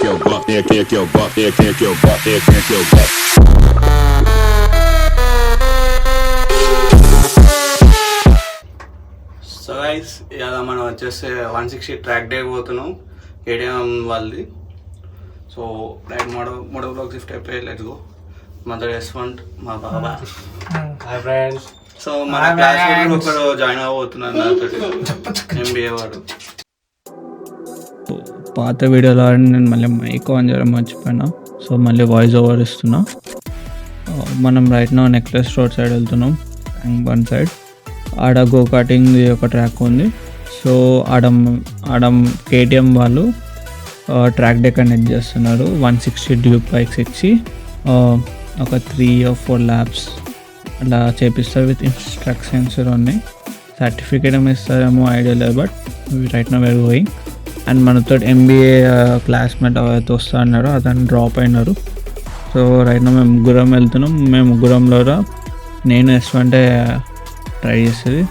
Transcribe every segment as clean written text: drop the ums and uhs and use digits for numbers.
your butt, kick your butt, kick your butt, kick your butt. So guys ఇవాళ మనం వచ్చేసి 160 track day పోతున్నాం KTM వాళ్ళది. So right మోడో బ్లాగ్ షిఫ్ట్ అయిపోయి లెట్స్ గో. మదర్ యశ్వంత్ మా బాబా. Hi friends. సో మన క్లాస్ ఒకరు జాయిన్ అవ్వబోతున్నాను నాతో ఎంబీఏ వాడు. పాత వీడియోలో నేను మళ్ళీ మైక్ ఆన్ చేయడం మర్చిపోయినా, సో మళ్ళీ వాయిస్ ఓవర్ ఇస్తున్నా. మనం right now Necklace Road side వెళ్తున్నాం, వన్ సైడ్. ఆడ గో కార్టింగ్ ఒక ట్రాక్ ఉంది. సో ఆడ కేటీఎం వాళ్ళు ట్రాక్ డే కండక్ట్ చేస్తున్నారు. 160 డ్యూక్ బైక్స్ ఇచ్చి ఒక 3 or 4 ల్యాబ్స్ అలా చేపిస్తారు విత్ ఇన్స్ట్రక్షన్స్ ఉన్నాయి. సర్టిఫికేట్ ఏమో ఇస్తారేమో ఐడియా లేదు, but right know we're going. And మనతో ఎంబీఏ క్లాస్మేట్ అయితే వస్తా అన్నారు, అతను డ్రాప్ అయినారు. సో రైట్ నో మేము ముగ్గురం వెళ్తున్నాం. మేము ముగ్గురంలో నేను యశ్వంతే ట్రై చేస్తుంది.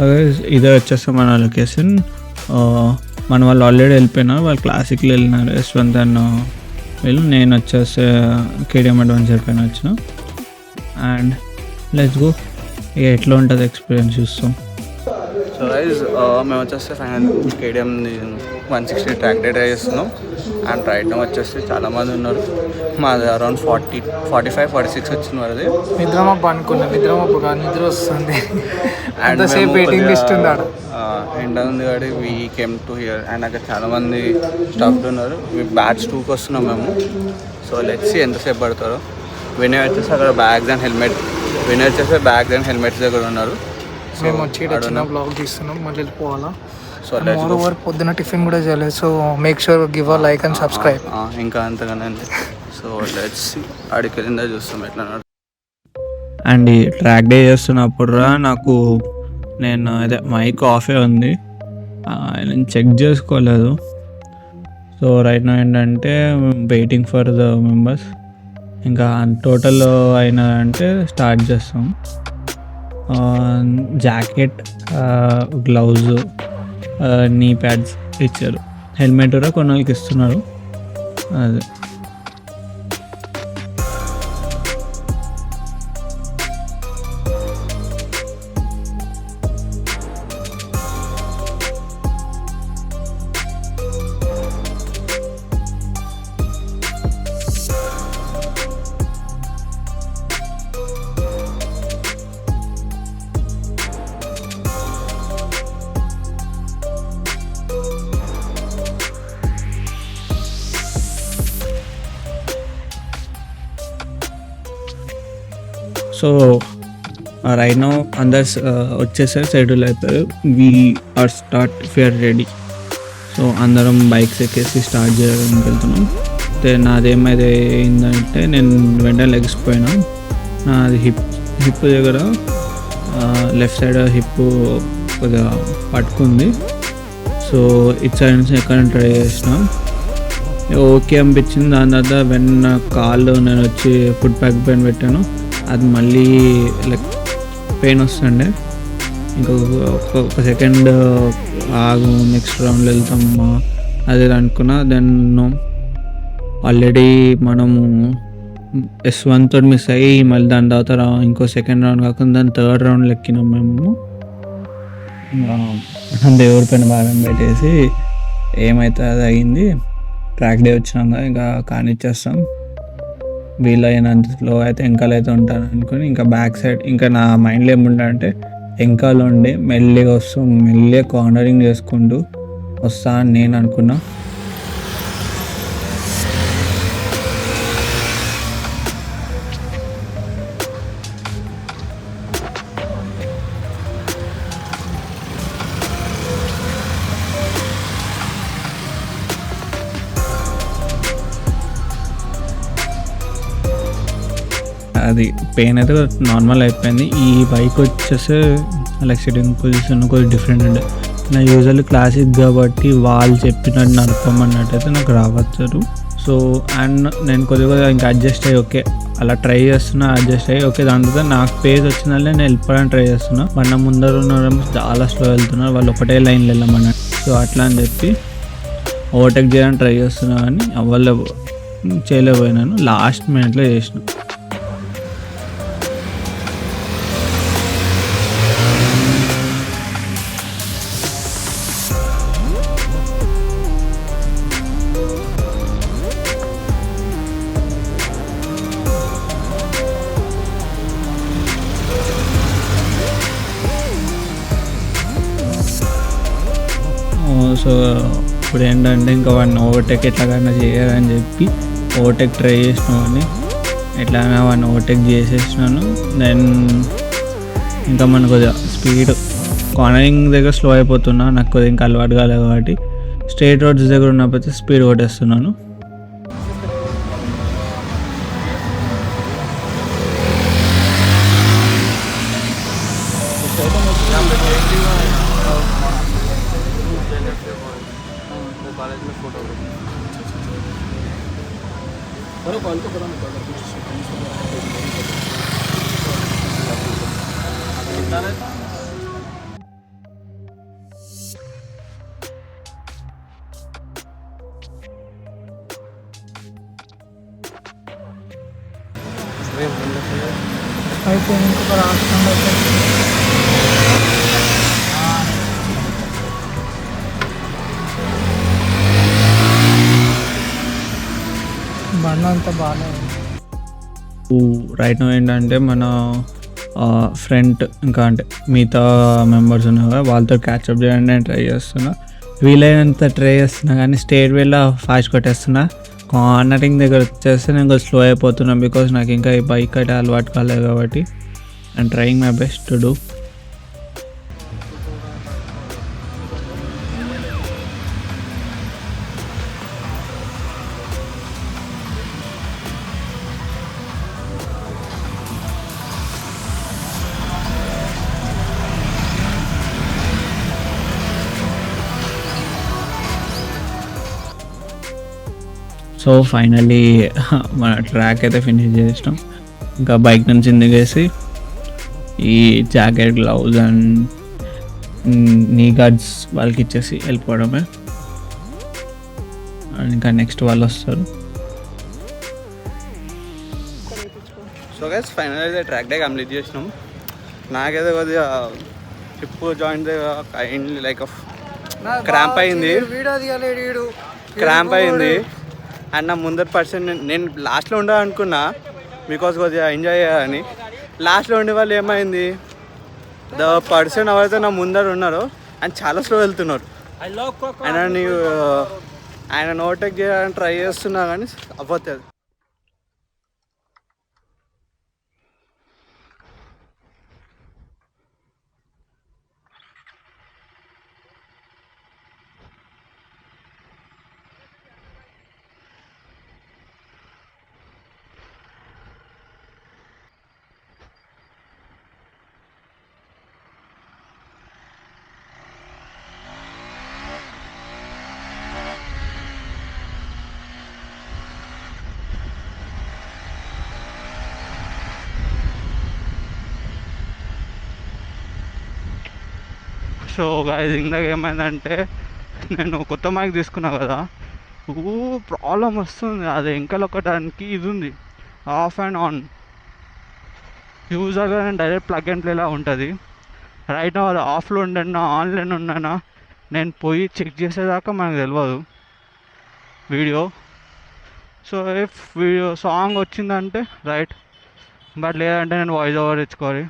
సో ఇదే వచ్చేస్తే మన లొకేషన్. మన వాళ్ళు ఆల్రెడీ వెళ్ళిపోయినారు, వాళ్ళు క్లాసిక్లో వెళ్ళినారు. యశ్వంత్ అన్న వీళ్ళు, నేను వచ్చేసి కేటీఎం అడ్వెంచర్ పైన వచ్చిన. అండ్ లెట్స్ గో, ఇక ఎట్లా ఉంటుంది ఎక్స్పీరియన్స్ చూస్తాం. సో గైస్ మేము వచ్చేసి final KTM 160 track day try చేస్తున్నాం. అండ్ రైట్ నో వచ్చేసి చాలామంది ఉన్నారు. మాది అరౌండ్ 45-46 వచ్చింది వాడిది. నిద్రమప్పు అనుకున్నా, నిద్రమప్పు కాదు, నిద్ర వస్తుంది. అండ్ సేఫ్ వెయిటింగ్ లిస్ట్ ఉంది ఆడ. ఎండ ఉంది కాబట్టి we came to hear. And అక్కడ చాలామంది స్టాఫ్ ఉన్నారు. బ్యాచ్ 2కి వస్తున్నాం మేము. సో లెట్స్ సీ ఎంతసేపు పడతారో. వినయ్ వచ్చేసి అక్కడ బ్యాగ్స్ అండ్ హెల్మెట్స్ దగ్గర ఉన్నారు. మేము వచ్చి చిన్న బ్లాగ్ తీస్తున్నాం, మళ్ళీ వెళ్ళిపోవాలా. సో మోర్ పొద్దున టిఫిన్ కూడా చేయలేదు. So make sure give a like and subscribe. ఇంకా అంతగానే. సో లెట్స్ సీ అడికి వెళ్ళిందా చూస్తాం ఎట్లా. అండ్ ఈ ట్రాక్ డే చేస్తున్నప్పుడు నాకు నేను అదే మైక్ ఆఫే ఉంది, నేను చెక్ చేసుకోలేదు. సో రైట్ నో ఏంటంటే వెయిటింగ్ ఫర్ ద మెంబర్స్. ఇంకా టోటల్ అయినా అంటే స్టార్ట్ చేస్తాం. జాకెట్, గ్లౌజ్, నీ ప్యాడ్స్ ఇచ్చారు. హెల్మెట్ కూడా కొన్ని వాళ్ళకి ఇస్తున్నారు. అదే సో రైట్ నో అందరు వచ్చేసారు, సెటిల్ అయిపోయారు. We are ready. సో అందరం బైక్స్ ఎక్కేసి స్టార్ట్ చేయడానికి వెళ్తున్నాం. అయితే నాదేమైతే అయిందంటే నేను వెంటనే లెగిసిపోయినా. నాది హిప్ దగ్గర లెఫ్ట్ సైడ్ హిప్ కొద్దిగా పట్టుకుంది. సో ఇటు సైడ్ నుంచి ఎక్కడ ట్రై చేసిన ఓకే అనిపించింది. దాని తర్వాత వెన్న కాళ్ళు నేను వచ్చి ఫుడ్ ప్యాక్ పైన పెట్టాను, అది మళ్ళీ లైక్ పెయిన్ వస్తుండే. ఇంకొక సెకండ్ ఆగు, నెక్స్ట్ రౌండ్లో వెళ్తామా అదే అనుకున్నా. దెన్ ఆల్రెడీ మనము యశ్వంత్తో మిస్ అయ్యి మళ్ళీ దాని తర్వాత ఇంకో సెకండ్ రౌండ్ కాకుండా దాని థర్డ్ రౌండ్లో ఎక్కినాం మేము. దేవుడి పైన భారం పెట్టేసి ఏమైతే అది అయింది. ట్రాక్ డే వచ్చినాక ఇంకా కానిచ్చేస్తాం. వీలైనంతలో అయితే వెంకాలైతే ఉంటాను అనుకుని ఇంకా బ్యాక్ సైడ్ ఇంకా నా మైండ్లో ఏముండే అంటే వెంకాల ఉండి మెల్లిగా వస్తూ మెల్లిగా కార్నరింగ్ చేసుకుంటూ వస్తా అని నేను అనుకున్నా. అది పెయిన్ అయితే నార్మల్ అయిపోయింది. ఈ బైక్ వచ్చేసి లైక్ సిట్టింగ్ పొజిషన్ కొద్దిగా డిఫరెంట్ ఉండే. నా యూజువల్లీ క్లాసిక్ కాబట్టి వాళ్ళు చెప్పినట్టు నడపమన్నట్టయితే నాకు రావచ్చు. సో అండ్ నేను కొద్దిగా ఇంకా అడ్జస్ట్ అయ్యి ఓకే అలా ట్రై చేస్తున్నా, అడ్జస్ట్ అయ్యి ఓకే దాని తర్వాత నాకు పేజ్ వచ్చిందంటే నేను వెళ్ళిపోవడానికి ట్రై చేస్తున్నా. మన ముందర ఉన్నారేమో చాలా స్లో వెళ్తున్నారు, వాళ్ళు ఒకటే లైన్లో వెళ్ళమన్నారు. సో అట్లా అని చెప్పి ఓవర్టేక్ చేయడానికి ట్రై చేస్తున్నా కానీ చేయలేకపోయినాను. లాస్ట్ మినిట్లో చేసిన. సో ఇప్పుడు ఏంటంటే ఇంకా వాడిని ఓవర్టేక్ ఎట్లాగైనా చేయాలని చెప్పి ఓవర్టేక్ ట్రై చేసినామని ఎట్లాగైనా వాడిని ఓవర్టేక్ చేసేసినాను. దెన్ ఇంకా మనకు కొద్దిగా స్పీడ్ కార్నరింగ్ దగ్గర స్లో అయిపోతున్నా, నాకు కొద్దిగా ఇంకా అలవాటు కాలేదు కాబట్టి స్ట్రేట్ రోడ్స్ దగ్గర ఉన్నప్పుడు స్పీడ్ కొట్టేస్తున్నాను. అయితే ఇంకొక రాష్ట్రంలో బండ అంతా బాగానే రైట్ నో ఏంటంటే మన ఫ్రంట్ ఇంకా అంటే మిగతా మెంబర్స్ ఉన్నారు కదా వాళ్ళతో క్యాచప్ చేయడానికి నేను ట్రై చేస్తున్నా. వీలైనంత ట్రై చేస్తున్నా కానీ స్టేట్ వేలో ఫాస్ట్ కొట్టేస్తున్నా. కార్నరింగ్ దగ్గర వచ్చేస్తే నేను కొంచెం స్లో అయిపోతున్నాను బికాజ్ నాకు ఇంకా ఈ బైక్ అయితే అలవాటు కాలేదు కాబట్టి I'm trying my best to do. So finally మన ట్రాక్ అయితే ఫినిష్ చేసినాం. ఇంకా బైక్ నుంచి దిగేసి ఈ జాకెట్, గ్లౌజ్ అండ్ నీ గార్డ్స్ వాళ్ళకి ఇచ్చేసి వెళ్ళిపోవడమే. అండ్ ఇంకా నెక్స్ట్ వాళ్ళు వస్తారు. సో గైస్ ఫైనల్ అయితే ట్రాక్ డే కంప్లీట్ చేసినాం. నాకైతే కొద్దిగా trip joint kindly like cramp అయింది, అండ్ నా ముందర పర్సన్ నేను లాస్ట్లో ఉండాలనుకున్నా బికాస్ కొద్దిగా ఎంజాయ్ చేయాలని. లాస్ట్లో ఉండే వాళ్ళు ఏమైంది, ద పర్సన్ ఎవరైతే నా ముందర ఉన్నారో ఆయన చాలా స్లో వెళ్తున్నారు. ఆయన ఓవర్టేక్ చేయాలని ట్రై చేస్తున్నా కానీ అవ్వట్లేదు. సో గాయ్స్ ఇందాక ఏమైందంటే నేను కొత్త మైక్ తీసుకున్నా కదా, ప్రాబ్లం వస్తుంది. అది ఎంకలొక్కడానికి ఇది ఉంది ఆఫ్ అండ్ ఆన్. యూజర్గా నేను డైరెక్ట్ ప్లగ్ అండ్ ప్లేలా ఉంటుంది. రైట్ నా అది ఆఫ్లో ఉండన్నా ఆన్లైన్ ఉన్నానా నేను పోయి చెక్ చేసేదాకా మనకు తెలియదు video. So if video song వచ్చిందంటే రైట్, బట్ లేదంటే నేను వాయిస్ ఓవర్ ఇచ్చుకోవాలి.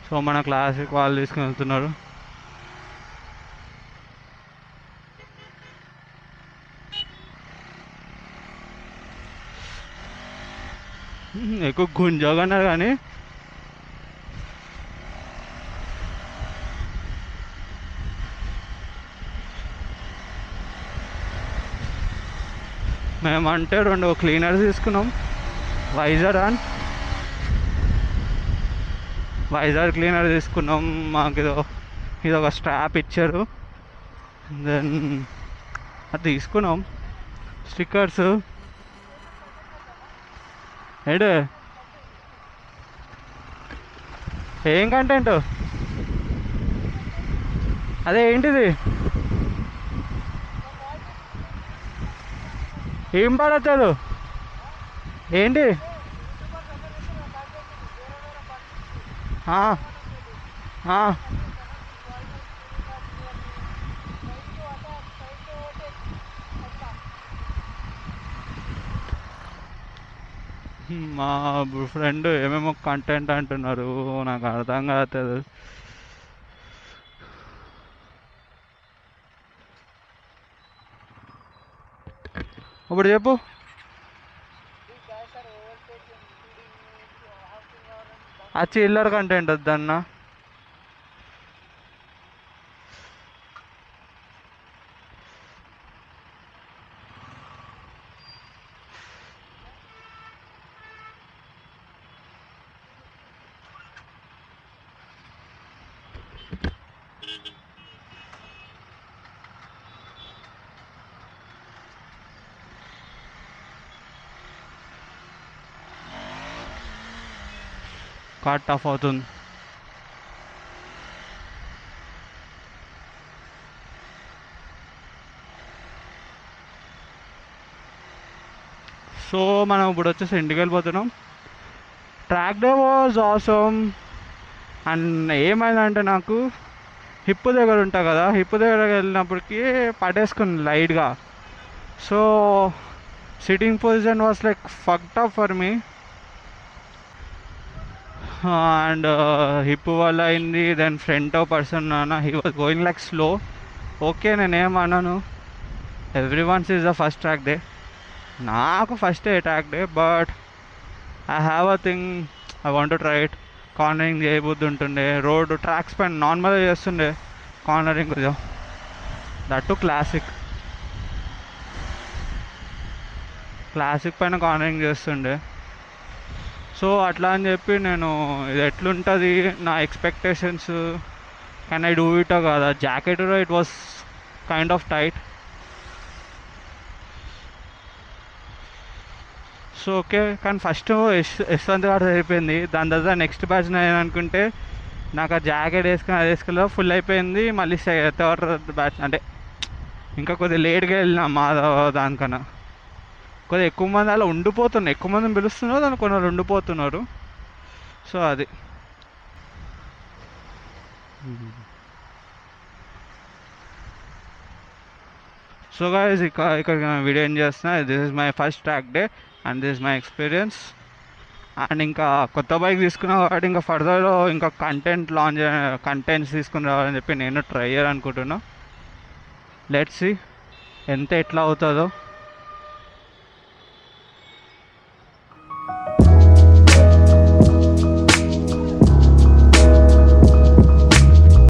సో మన క్లాసిక్ వాళ్ళు తీసుకుని వెళ్తున్నారు. ఎక్కువ గుంజోగన్నారు కానీ మేమంటే 2 క్లీనర్స్ తీసుకున్నాం, వైజర్ క్లీనర్ తీసుకున్నాం. మాకు ఇదొక స్ట్రాప్ ఇచ్చారు. దెన్ అది తీసుకున్నాం. స్టిక్కర్స్ ఏడే ఏం కంటెంట్ అదే ఏంటిది, ఏం పడతారు ఏంటి? మా ఫ్రెండ్ ఏమేమో కంటెంట్ అంటున్నారు, నాకు అర్థం కాదు. ఇప్పుడు చెప్పు. ఆ చిల్లర్ కంటెంట్ వద్దన్నా. కార్డ్ టఫ్ అవుతుంది. సో మనం ఇప్పుడు వచ్చేసి ఇంటికి వెళ్ళిపోతున్నాం. Track day was awesome. And ఏమైందంటే నాకు హిప్ దగ్గర ఉంటా కదా, హిప్ దగ్గర వెళ్ళినప్పటికీ పడేసుకుని లైట్గా. So sitting position was like fucked up for me. And hip వల్ల అయింది. Then front person he was going like slow. Okay, నేనేమన్నాను, every once is the first track day. నాకు first track day, but I have a thing, I want to try it. Cornering చేయబుద్ధి ఉంటుండే, road tracks పైన నార్మల్గా చేస్తుండే cornering కొంచెం, that classic పైన cornering చేస్తుండే. సో అట్లా అని చెప్పి నేను ఇది ఎట్లుంటుంది నా expectations, can I do it కాదా. Jacket it was kind of tight. So okay, కానీ ఫస్ట్ యశ్వంత్ గారు అయిపోయింది. దాని తర్వాత నెక్స్ట్ బ్యాచ్ నేను అనుకుంటే నాకు ఆ జాకెట్ వేసుకుని అది వేసుకెళ్ళి ఫుల్ అయిపోయింది. మళ్ళీ థర్డ్ బ్యాచ్ అంటే ఇంకా కొద్దిగా లేట్గా వెళ్ళినా మాధవ్ దానికన్నా. కొద్దిగా ఎక్కువ మంది అలా ఉండిపోతున్నారు, ఎక్కువ మందిని పిలుస్తున్నారు, దాని కొన్ని ఉండిపోతున్నారు. సో అది సో గైస్ ఇక్కడ వీడియో ఏం చేస్తున్నా. This is my first track day and this is my experience. And ఇంకా కొత్త బైక్ తీసుకున్నా కాబట్టి ఇంకా ఫర్దర్లో ఇంకా కంటెంట్స్ తీసుకుని రావాలని చెప్పి నేను ట్రై చేయాలనుకుంటున్నా. లెట్స్ సీ ఎట్లా అవుతుందో.